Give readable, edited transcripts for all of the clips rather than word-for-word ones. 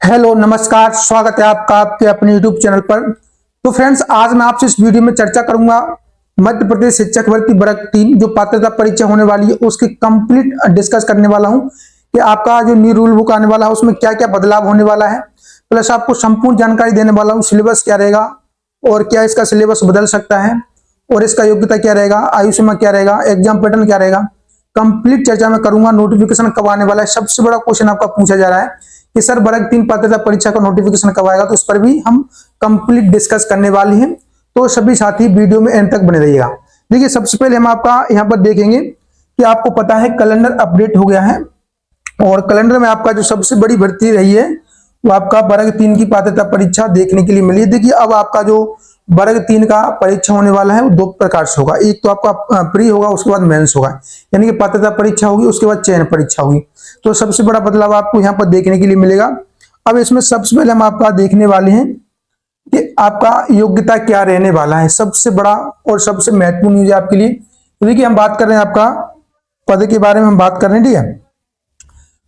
Hello नमस्कार, स्वागत है आपका आपके अपने यूट्यूब चैनल पर। तो फ्रेंड्स, आज मैं आपसे इस वीडियो में चर्चा करूंगा मध्य प्रदेश शिक्षक भर्ती वर्ग 3 जो पात्रता परीक्षा होने वाली है उसकी कंप्लीट डिस्कस करने वाला हूं कि आपका जो न्यू रूल बुक आने वाला है उसमें क्या क्या बदलाव होने वाला है। प्लस आपको संपूर्ण जानकारी देने वाला हूँ, सिलेबस क्या रहेगा और क्या इसका सिलेबस बदल सकता है और इसका योग्यता क्या रहेगा, आयु सीमा क्या रहेगा, एग्जाम पैटर्न क्या रहेगा, कंप्लीट चर्चा में करूंगा। नोटिफिकेशन कब आने वाला है, सबसे बड़ा क्वेश्चन आपका पूछा जा रहा है कि सर वर्ग 3 पात्रता परीक्षा का नोटिफिकेशन कब आएगा, तो इस पर भी हम कंप्लीट डिस्कस करने वाले हैं। तो सभी साथी वीडियो में एंड तक बने रहिएगा। देखिए, सबसे पहले हम आपका यहाँ पर देखेंगे कि आपको पता है कैलेंडर अपडेट हो गया है और कैलेंडर में आपका जो सबसे बड़ी भर्ती रही है वो आपका वर्ग 3 की पात्रता परीक्षा देखने के लिए मिली है। देखिए, अब आपका जो वर्ग 3 का परीक्षा होने वाला है वो दो प्रकार से होगा। एक तो आपका प्री होगा, उसके बाद मेंस होगा, यानी कि पात्रता परीक्षा होगी, उसके बाद चयन परीक्षा होगी। तो सबसे बड़ा बदलाव आपको यहाँ पर देखने के लिए मिलेगा। अब इसमें सबसे पहले हम आपका देखने वाले हैं कि आपका योग्यता क्या रहने वाला है। सबसे बड़ा और सबसे महत्वपूर्ण न्यूज आपके लिए। तो देखिए, हम बात कर रहे हैं आपका पद के बारे में हम बात कर रहे हैं, ठीक है।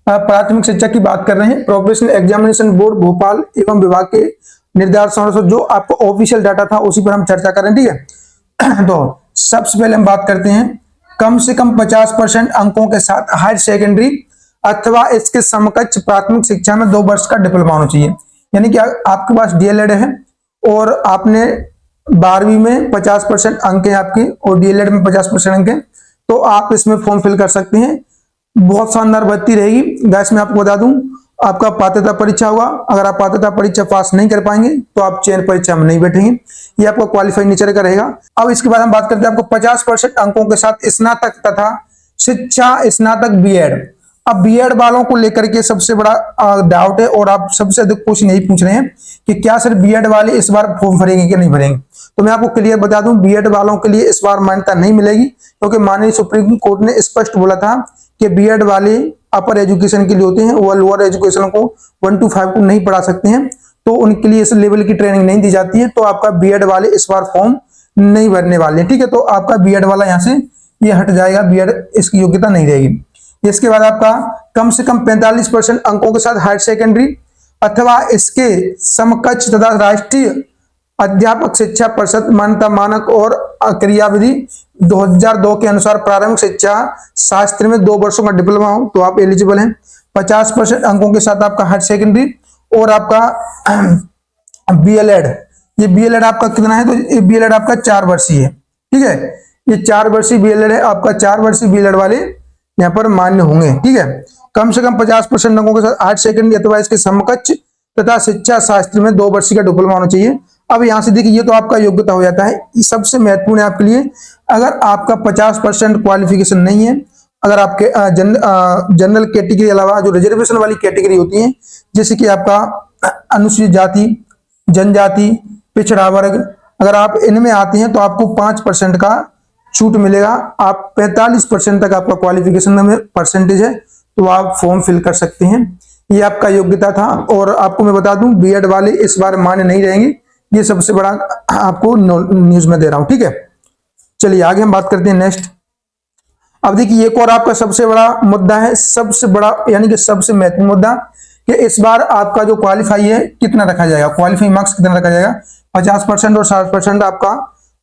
प्राथमिक शिक्षा की बात कर रहे हैं। प्रोफेशनल एग्जामिनेशन बोर्ड भोपाल एवं विभाग के निर्देश जो आपको ऑफिशियल डाटा था उसी पर हम चर्चा करें, ठीक है। तो सबसे पहले हम बात करते हैं कम से कम 50% अंकों के साथ हायर सेकेंडरी अथवा इसके समकक्ष प्राथमिक शिक्षा में 2 वर्ष का डिप्लोमा होना चाहिए। यानी कि आपके पास डीएलएड है और आपने 12वीं में 50% अंक है आपके और डीएलएड में 50% अंक है, तो आप इसमें फॉर्म फिल कर सकते हैं। बहुत शानदार भर्ती रहेगी गैस। मैं आपको बता दूं, आपका पात्रता परीक्षा होगा। अगर आप पात्रता परीक्षा पास नहीं कर पाएंगे तो आप चयन परीक्षा में नहीं बैठेंगे, ये आपका क्वालिफाई नेचर का रहेगा। अब इसके बाद हम बात करते हैं आपको 50% अंकों के साथ स्नातक तथा शिक्षा स्नातक बीएड। अब बीएड वालों को लेकर के सबसे बड़ा डाउट है और आप सबसे अधिक क्वेश्चन यही पूछ रहे हैं कि क्या सर बीएड वाले इस बार फॉर्म भरेंगे कि नहीं भरेंगे। तो मैं आपको क्लियर बता दूं, बीएड वालों के लिए इस बार मान्यता नहीं मिलेगी, क्योंकि माननीय सुप्रीम कोर्ट ने स्पष्ट बोला था कि बीएड वाले अपर एजुकेशन के लिए होते हैं, वो लोअर एजुकेशन को 1 to 5 को नहीं पढ़ा सकते हैं, तो उनके लिए इस लेवल की ट्रेनिंग नहीं दी जाती है। तो आपका बीएड वाले इस बार फॉर्म नहीं भरने वाले, ठीक है। तो आपका बीएड वाला यहाँ से ये हट जाएगा, बीएड इसकी योग्यता नहीं रहेगी। इसके बाद आपका कम से कम 45% अंकों के साथ हायर सेकेंडरी अथवा इसके समकक्ष तथा राष्ट्रीय अध्यापक शिक्षा परिषद मान्यता मानक और क्रियाविधि 2002 के अनुसार प्रारंभिक शिक्षा शास्त्र में 2 वर्षों का डिप्लोमा हो तो आप एलिजिबल हैं। 50% अंकों के साथ आपका हायर सेकेंडरी और आपका बीएलएड, ये बीएलएड आपका कितना है, तो ये बीएलएड आपका 4 वर्षीय है, ठीक है। ये 4 वर्षीय बीएलएड है आपका। 4 वर्षीय बीएलएड वाले यहाँ पर मान्य होंगे, ठीक है। कम से कम 50% अंकों के साथ हायर सेकेंडरी अथवा इसके समकक्ष तथा शिक्षा शास्त्र में 2 वर्षीय का डिप्लोमा होना चाहिए। अब यहां से देखिए, ये तो आपका योग्यता हो जाता है। ये सबसे महत्वपूर्ण है आपके लिए। अगर आपका 50% क्वालिफिकेशन नहीं है, अगर आपके जनरल कैटेगरी के अलावा जो रिजर्वेशन वाली कैटेगरी होती है, जैसे कि आपका अनुसूचित जाति, जनजाति, पिछड़ा वर्ग, अगर आप इनमें आते हैं तो आपको 5% का छूट मिलेगा। आप 45% तक आपका क्वालिफिकेशन में परसेंटेज है तो आप फॉर्म फिल कर सकते हैं। ये आपका योग्यता था। और आपको मैं बता दूं, बीएड वाले इस बार मान्य नहीं रहेंगे, ये सबसे बड़ा आपको न्यूज में दे रहा हूं, ठीक है। चलिए आगे हम बात करते हैं नेक्स्ट। अब देखिए, एक और आपका सबसे बड़ा मुद्दा है, सबसे बड़ा यानी कि सबसे महत्वपूर्ण मुद्दा कि इस बार आपका जो क्वालिफाई है कितना रखा जाएगा, क्वालिफाई मार्क्स कितना रखा जाएगा। 50% और 60% आपका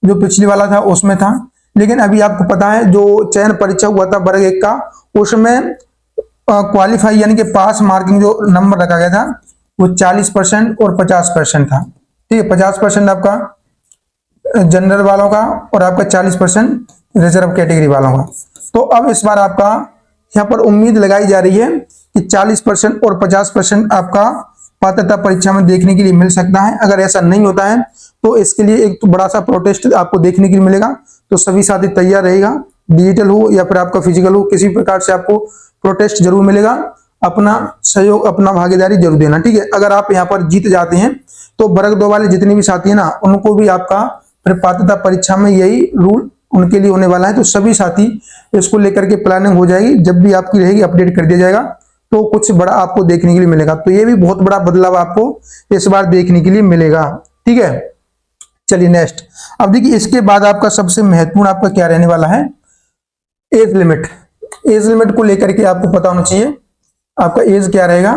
जो पिछली वाला था उसमें था, लेकिन अभी आपको पता है जो चयन परीक्षा हुआ था वर्ग 1 का, उसमें क्वालिफाई यानी कि पास मार्किंग जो नंबर रखा गया था वो 40% और 50% था, ठीक है। 50% आपका जनरल वालों का और आपका 40% रिजर्व कैटेगरी वालों का। तो अब इस बार आपका यहाँ पर उम्मीद लगाई जा रही है कि 40% और 50% आपका पात्रता परीक्षा में देखने के लिए मिल सकता है। अगर ऐसा नहीं होता है तो इसके लिए एक तो बड़ा सा प्रोटेस्ट आपको देखने के लिए मिलेगा। तो सभी साथी तैयार रहेगा, डिजिटल हो या फिर आपका फिजिकल हो, किसी प्रकार से आपको प्रोटेस्ट जरूर मिलेगा। अपना सहयोग, अपना भागीदारी जरूर देना, ठीक है। अगर आप यहाँ पर जीत जाते हैं तो वर्ग 2 वाले जितने भी साथी हैं ना, उनको भी आपका फिर पात्रता परीक्षा में यही रूल उनके लिए होने वाला है। तो सभी साथी इसको लेकर के प्लानिंग हो जाएगी, जब भी आपकी रहेगी अपडेट कर दिया जाएगा, तो कुछ बड़ा आपको देखने के लिए मिलेगा। तो ये भी बहुत बड़ा बदलाव आपको इस बार देखने के लिए मिलेगा, ठीक है। चलिए नेक्स्ट। अब देखिए, इसके बाद आपका सबसे महत्वपूर्ण आपका क्या रहने वाला है, एज लिमिट। एज लिमिट को लेकर के आपको पता होना चाहिए आपका एज क्या रहेगा।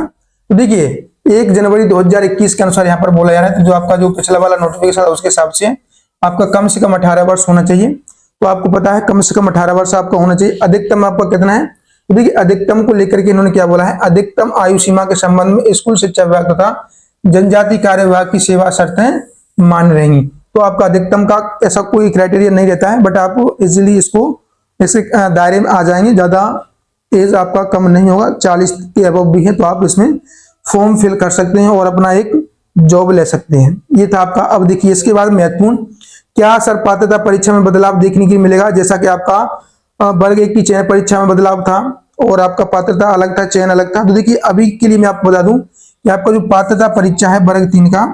तो देखिए, 1 जनवरी 2021 के अनुसार यहाँ पर बोला जा रहा है। तो जो आपका जो पिछला वाला नोटिफिकेशन है उसके हिसाब से आपका कम से कम 18 वर्ष होना चाहिए। तो आपको पता है कम से कम 18 वर्ष आपका होना चाहिए। अधिकतम आपका कितना है, तो देखिए अधिकतम को लेकर के इन्होंने क्या बोला है, अधिकतम आयु सीमा के संबंध में स्कूल शिक्षा विभाग तथा जनजाति कार्य विभाग की सेवा शर्तें मान्य रहेंगी। तो आपका अधिकतम का ऐसा कोई क्राइटेरिया नहीं रहता है, बट आप इजिली इसके दायरे में आ जाएंगे। ज्यादा एज आपका कम नहीं होगा, 40 के अबव भी है तो आप इसमें फॉर्म फिल कर सकते हैं और अपना एक जॉब ले सकते हैं। ये था आपका। अब देखिए इसके बाद महत्वपूर्ण, क्या सर पात्रता परीक्षा में बदलाव देखने के लिए मिलेगा। जैसा कि आपका वर्ग 1 की चयन परीक्षा में बदलाव था और आपका पात्रता अलग था, चयन अलग था। तो देखिए अभी के लिए मैं आपको बता दूं कि आपका जो पात्रता परीक्षा है वर्ग 3 का,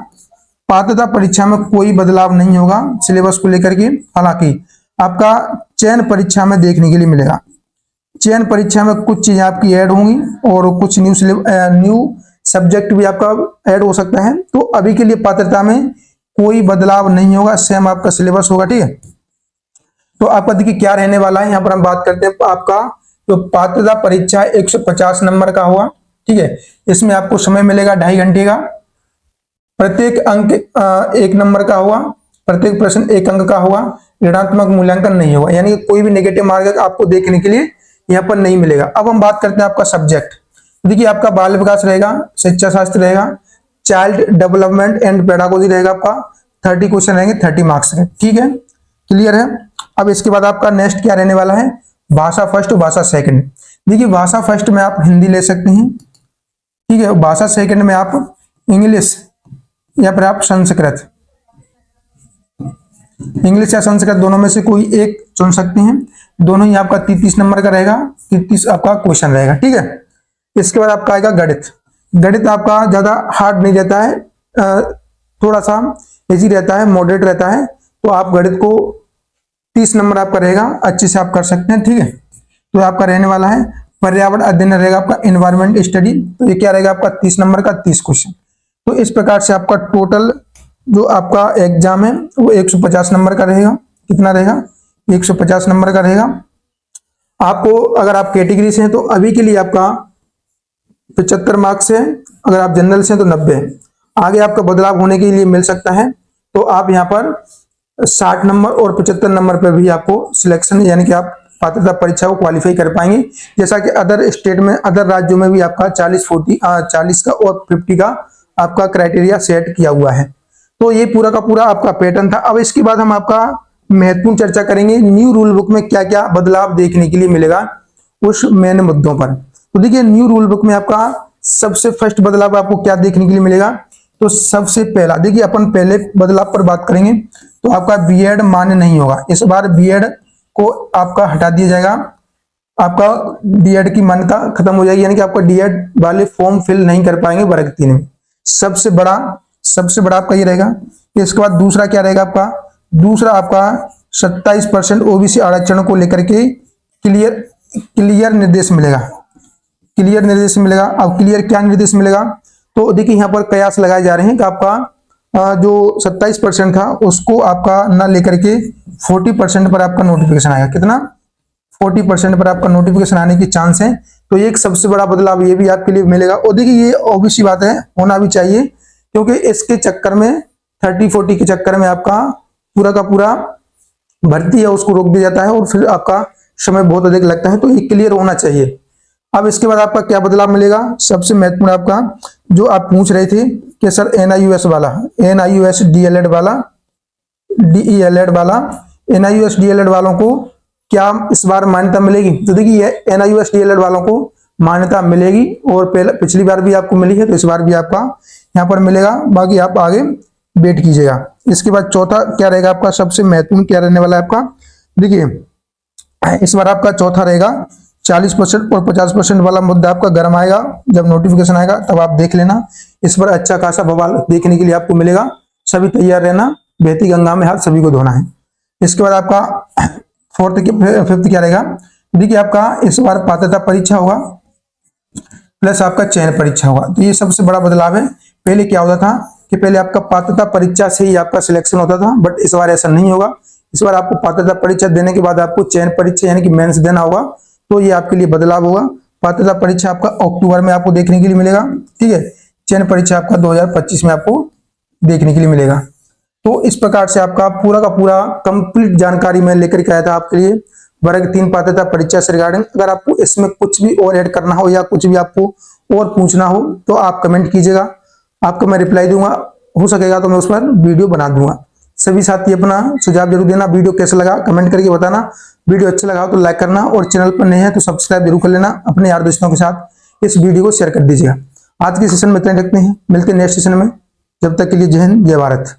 पात्रता परीक्षा में कोई बदलाव नहीं होगा सिलेबस को लेकर के। हालांकि आपका चयन परीक्षा में देखने के लिए मिलेगा। चयन परीक्षा में कुछ चीजें आपकी ऐड होंगी और कुछ न्यू सब्जेक्ट भी आपका ऐड हो सकता है। तो अभी के लिए पात्रता में कोई बदलाव नहीं होगा, सेम आपका सिलेबस होगा। ठीक है, तो आपका देखिए क्या रहने वाला है। यहाँ पर हम बात करते हैं आपका जो पात्रता परीक्षा 150 नंबर का हुआ। ठीक है, इसमें आपको समय मिलेगा 2.5 घंटे का। प्रत्येक अंक 1 नंबर का हुआ, प्रत्येक प्रश्न 1 अंक का हुआ। ऋणात्मक मूल्यांकन नहीं होगा, यानी कोई भी नेगेटिव मार्क आपको देखने के लिए यहाँ पर नहीं मिलेगा। अब हम बात करते हैं आपका सब्जेक्ट। देखिए आपका बाल विकास रहेगा, शिक्षा शास्त्र रहेगा, चाइल्ड डेवलपमेंट एंड पेडागोजी रहेगा। आपका 30 क्वेश्चन रहेंगे, 30 मार्क्स के। ठीक है, क्लियर है। अब इसके बाद आपका नेक्स्ट क्या रहने वाला है, भाषा फर्स्ट भाषा सेकंड। देखिए भाषा फर्स्ट में आप हिंदी ले सकते हैं। ठीक है, भाषा सेकंड में आप इंग्लिश या फिर आप संस्कृत, इंग्लिश या संस्कृत दोनों में से कोई एक चुन सकते हैं। दोनों ही आपका 33 नंबर का रहेगा, 33 आपका क्वेश्चन रहेगा। ठीक है, इसके बाद आपका आएगा गणित। गणित आपका ज्यादा हार्ड नहीं रहता है, थोड़ा सा इजी रहता है, मॉडरेट रहता है। तो आप गणित को 30 नंबर आपका रहेगा, अच्छे से आप कर सकते हैं। ठीक है, तो आपका रहने वाला है पर्यावरण अध्ययन रहेगा आपका एनवायरमेंट स्टडी। तो ये क्या रहेगा आपका 30 नंबर का 30 क्वेश्चन। तो इस प्रकार से आपका टोटल जो आपका एग्जाम है वो 150 नंबर का रहेगा। कितना रहेगा, 150 नंबर का रहेगा। आपको अगर आप कैटेगरी से हैं तो अभी के लिए आपका 75 मार्क्स है, अगर आप जनरल से हैं तो 90 है। आगे आपका बदलाव होने के लिए मिल सकता है, तो आप यहाँ पर 60 नंबर और 75 नंबर पर भी आपको सिलेक्शन यानी कि आप पात्रता परीक्षा को क्वालिफाई कर पाएंगे। जैसा कि अदर स्टेट में, अदर राज्यों में भी आपका 40 का और 50 का आपका क्राइटेरिया सेट किया हुआ है। तो ये पूरा का पूरा आपका पैटर्न था। अब इसके बाद हम आपका महत्वपूर्ण चर्चा करेंगे न्यू रूल बुक में क्या क्या बदलाव देखने के लिए मिलेगा उस मेन मुद्दों पर। तो देखिए न्यू रूल बुक में आपका सबसे फर्स्ट बदलाव आपको क्या देखने के लिए मिलेगा। तो सबसे पहला देखिए अपन पहले बदलाव पर बात करेंगे। तो आपका बीएड मान्य नहीं होगा, इस बार बीएड को आपका हटा दिया जाएगा। आपका बीएड की मान्यता खत्म हो जाएगी, यानी कि आपका डीएड वाले फॉर्म फिल नहीं कर पाएंगे वर्ग 3 में। सबसे बड़ा आपका ये रहेगा। इसके बाद दूसरा क्या रहेगा आपका, दूसरा आपका 27% ओबीसी आरक्षण को लेकर के क्लियर निर्देश मिलेगा। क्लियर निर्देश मिलेगा। अब क्लियर क्या निर्देश मिलेगा, तो देखिए यहाँ पर कयास लगाए जा रहे हैं कि आपका जो 27% था उसको आपका न लेकर के 40% पर आपका नोटिफिकेशन आएगा। कितना, 40% पर आपका नोटिफिकेशन आने की चांस है। तो ये एक सबसे बड़ा बदलाव ये भी आपके लिए मिलेगा। और देखिए ये ऑब्वियस बात है, होना भी चाहिए, क्योंकि इसके चक्कर में 30-40 के चक्कर में आपका पूरा का पूरा भर्ती है उसको रोक दिया जाता है और फिर आपका समय बहुत अधिक लगता है। तो ये क्लियर होना चाहिए। अब इसके बाद आपका क्या बदलाव मिलेगा, सबसे महत्वपूर्ण आपका जो आप पूछ रहे थे कि सर NIUS वाला, NIUS DLED वाला, DELED वाला, NIUS DLED वालों को क्या इस बार मान्यता मिलेगी। तो देखिए NIUS DLED वालों को मान्यता मिलेगी और पिछली बार भी आपको मिली है, तो इस बार भी आपका यहाँ पर मिलेगा। बाकी आप आगे वेट कीजिएगा। इसके बाद चौथा क्या रहेगा आपका, सबसे महत्वपूर्ण क्या रहने वाला है आपका, देखिए इस बार आपका चौथा रहेगा 40% और 50% वाला मुद्दा आपका गर्म आएगा। जब नोटिफिकेशन आएगा तब आप देख लेना, इस पर अच्छा खासा बवाल देखने के लिए आपको मिलेगा। सभी तैयार रहना, बहती गंगा में हाथ सभी को धोना है। इसके बाद आपका फिफ्थ क्या रहेगा, देखिए आपका इस बार पात्रता परीक्षा होगा प्लस आपका चयन परीक्षा होगा। तो ये सबसे बड़ा बदलाव है। पहले क्या होता था कि पहले आपका पात्रता परीक्षा से ही आपका सिलेक्शन होता था, बट इस बार ऐसा नहीं होगा। इस बार आपको पात्रता परीक्षा देने के बाद आपको चयन परीक्षा यानी कि मेंस देना होगा। तो ये आपके लिए बदलाव होगा। पात्रता परीक्षा आपका अक्टूबर में आपको देखने के लिए मिलेगा। ठीक है, चयन परीक्षा आपका 2025 में आपको देखने के लिए मिलेगा। तो इस प्रकार से आपका पूरा का पूरा कंप्लीट जानकारी मैं लेकर के आया था आपके लिए वर्ग 3 पात्रता परीक्षा से रिगार्डिंग। अगर आपको इसमें कुछ भी और ऐड करना हो या कुछ भी आपको और पूछना हो तो आप कमेंट कीजिएगा, आपको मैं रिप्लाई दूंगा। हो सकेगा तो मैं उस पर वीडियो बना दूंगा। सभी साथी अपना सुझाव जरूर देना। वीडियो कैसा लगा कमेंट करके बताना। वीडियो अच्छा लगा तो लाइक करना और चैनल पर नए हैं तो सब्सक्राइब जरूर कर लेना। अपने यार दोस्तों के साथ इस वीडियो को शेयर कर दीजिएगा। आज के सेशन में इतना रखते हैं, मिलते हैं नेक्स्ट सेशन में। जब तक के लिए जय हिंद जय भारत।